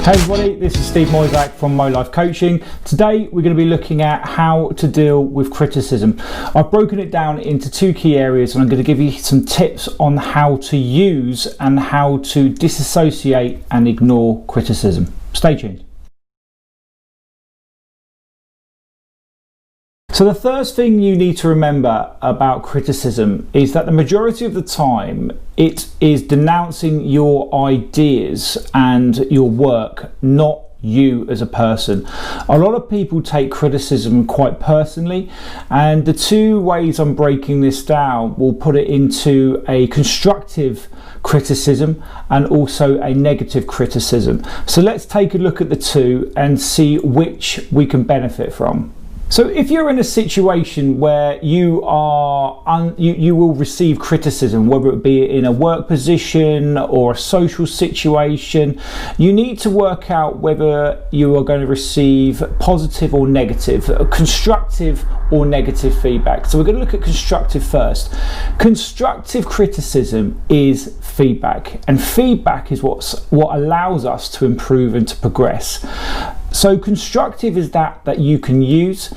Hey everybody, this is Steve Moyzak from Mo Life Coaching. Today we're going to be looking at how to deal with criticism. I've broken it down into two key areas and I'm going to give you some tips on how to use and how to disassociate and ignore criticism. Stay tuned. So the first thing you need to remember about criticism is that the majority of the time it is denouncing your ideas and your work, not you as a person. A lot of people take criticism quite personally, and the two ways I'm breaking this down will put it into a constructive criticism and also a negative criticism. So let's take a look at the two and see which we can benefit from. So if you're in a situation where you will receive criticism, whether it be in a work position or a social situation, you need to work out whether you are going to receive positive or negative, constructive or negative feedback. So we're going to look at constructive first. Constructive criticism is feedback, and feedback is what allows us to improve and to progress. So constructive is that you can use.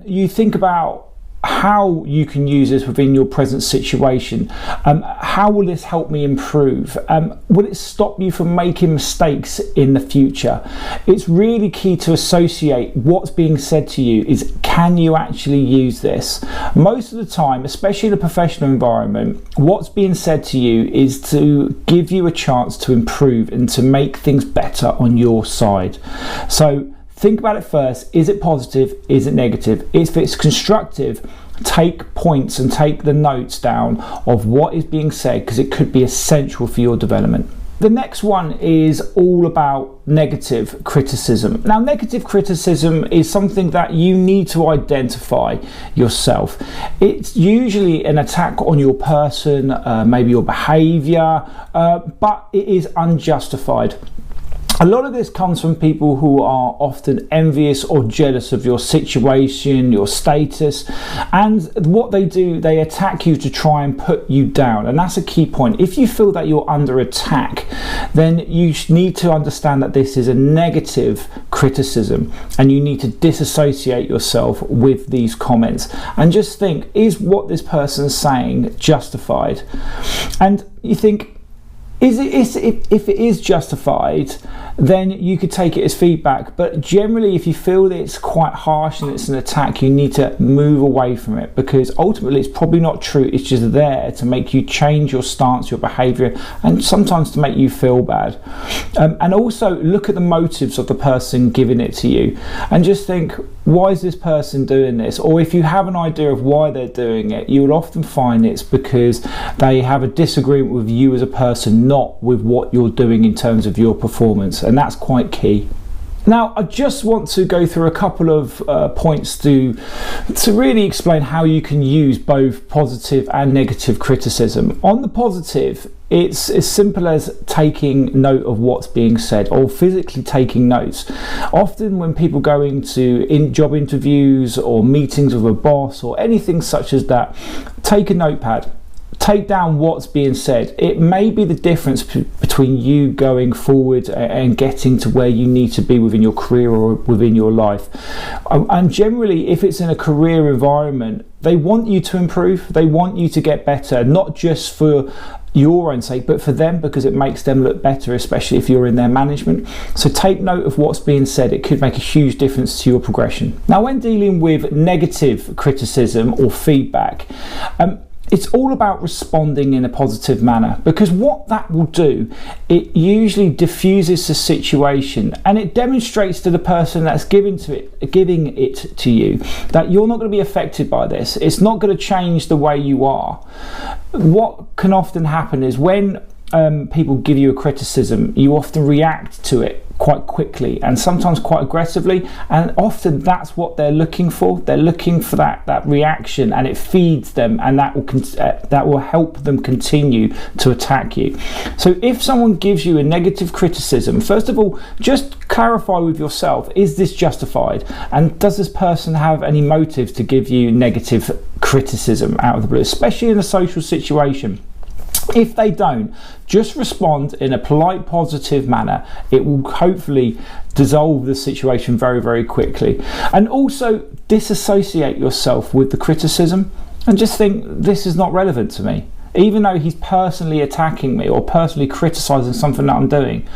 You think about how you can use this within your present situation. How will this help me improve? Will it stop you from making mistakes in the future? It's really key to associate what's being said to you is, can you actually use this? Most of the time, especially in a professional environment, what's being said to you is to give you a chance to improve and to make things better on your side. So think about it first. Is it positive? Is it negative? If it's constructive, take points and take the notes down of what is being said, because it could be essential for your development. The next one is all about negative criticism. Now, negative criticism is something that you need to identify yourself. It's usually an attack on your person, maybe your behavior, but it is unjustified. A lot of this comes from people who are often envious or jealous of your situation, your status, and what they do, they attack you to try and put you down. And that's a key point. If you feel that you're under attack, then you need to understand that this is a negative criticism and you need to disassociate yourself with these comments and just think, is what this person's saying justified? And you think, if it is justified, then you could take it as feedback. But generally, if you feel that it's quite harsh and it's an attack, you need to move away from it, because ultimately it's probably not true. It's just there to make you change your stance, your behavior, and sometimes to make you feel bad. And also look at the motives of the person giving it to you and just think, why is this person doing this? Or if you have an idea of why they're doing it, you will often find it's because they have a disagreement with you as a person, not with what you're doing in terms of your performance, and that's quite key. Now, I just want to go through a couple of points to really explain how you can use both positive and negative criticism. On the positive, it's as simple as taking note of what's being said, or physically taking notes. Often when people go into job interviews or meetings with a boss or anything such as that, take a notepad. Take down what's being said. It may be the difference between you going forward and getting to where you need to be within your career or within your life. And generally, if it's in a career environment, they want you to improve. They want you to get better, not just for your own sake, but for them, because it makes them look better, especially if you're in their management. So take note of what's being said. It could make a huge difference to your progression. Now, when dealing with negative criticism or feedback, it's all about responding in a positive manner, because what that will do, it usually diffuses the situation and it demonstrates to the person that's giving it to you that you're not going to be affected by this. It's not going to change the way you are. What can often happen is when people give you a criticism, you often react to it quite quickly and sometimes quite aggressively, and often that's what they're looking for. They're looking for that reaction, and it feeds them, and that will help them continue to attack you. So if someone gives you a negative criticism, first of all, just clarify with yourself, is this justified, and does this person have any motive to give you negative criticism out of the blue, especially in a social situation? If they don't, just respond in a polite, positive manner. It will hopefully dissolve the situation very, very quickly. And also disassociate yourself with the criticism and just think, this is not relevant to me. Even though he's personally attacking me or personally criticizing something that I'm doing,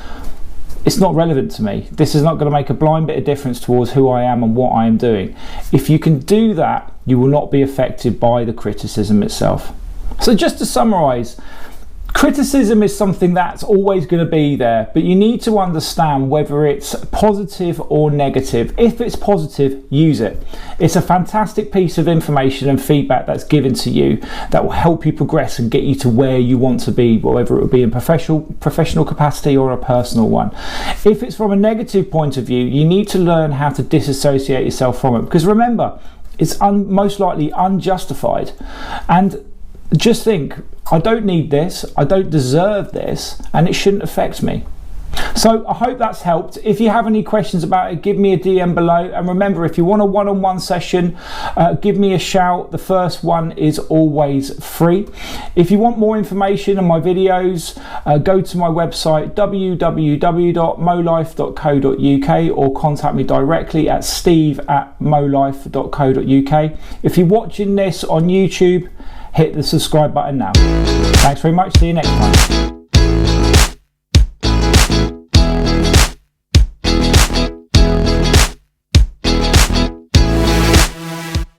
it's not relevant to me. This is not going to make a blind bit of difference towards who I am and what I am doing. If you can do that, you will not be affected by the criticism itself. So just to summarize, criticism is something that's always going to be there, but you need to understand whether it's positive or negative. If it's positive, use it. It's a fantastic piece of information and feedback that's given to you that will help you progress and get you to where you want to be, whether it will be in professional capacity or a personal one. If it's from a negative point of view, you need to learn how to disassociate yourself from it, because remember, it's most likely unjustified. And just think, I don't need this, I don't deserve this, and it shouldn't affect me. So I hope that's helped. If you have any questions about it, give me a DM below. And remember, if you want a one-on-one session, give me a shout. The first one is always free. If you want more information on my videos, go to my website www.molife.co.uk or contact me directly at steve@molife.co.uk. If you're watching this on YouTube, hit the subscribe button now. Thanks very much. See you next time.